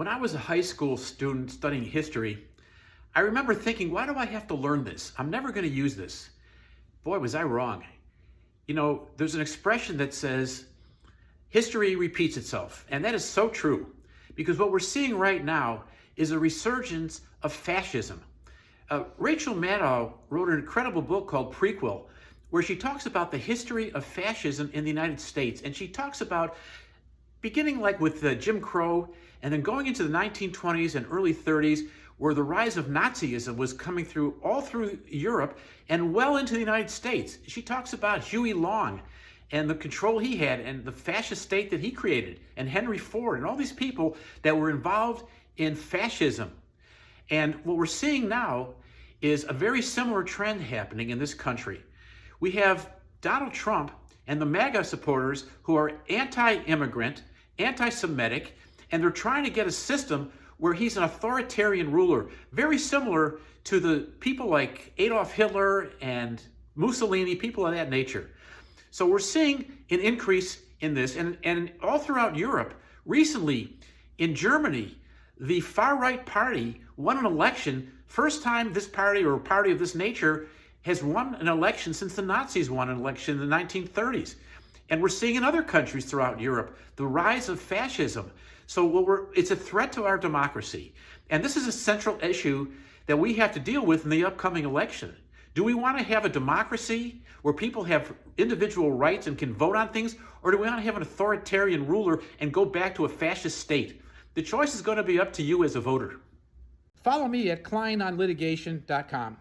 When I was a high school student studying history, I remember thinking, why do I have to learn this? I'm never going to use this. Boy, was I wrong. You know, there's an expression that says, history repeats itself. And that is so true, because what we're seeing right now is a resurgence of fascism. Rachel Maddow wrote an incredible book called Prequel, where she talks about the history of fascism in the United States. And she talks about beginning like with Jim Crow, and then going into the 1920s and early 30s, where the rise of Nazism was coming through all through Europe and well into the United States. She talks about Huey Long and the control he had and the fascist state that he created, and Henry Ford and all these people that were involved in fascism. And what we're seeing now is a very similar trend happening in this country. We have Donald Trump and the MAGA supporters who are anti-immigrant, anti-Semitic, and they're trying to get a system where he's an authoritarian ruler, very similar to the people like Adolf Hitler and Mussolini, people of that nature. So we're seeing an increase in this, and all throughout Europe. Recently, in Germany, the far-right party won an election. First time this party or a party of this nature has won an election since the Nazis won an election in the 1930s. And we're seeing in other countries throughout Europe the rise of fascism. So it's a threat to our democracy. And this is a central issue that we have to deal with in the upcoming election. Do we want to have a democracy where people have individual rights and can vote on things? Or do we want to have an authoritarian ruler and go back to a fascist state? The choice is going to be up to you as a voter. Follow me at KleinOnLitigation.com.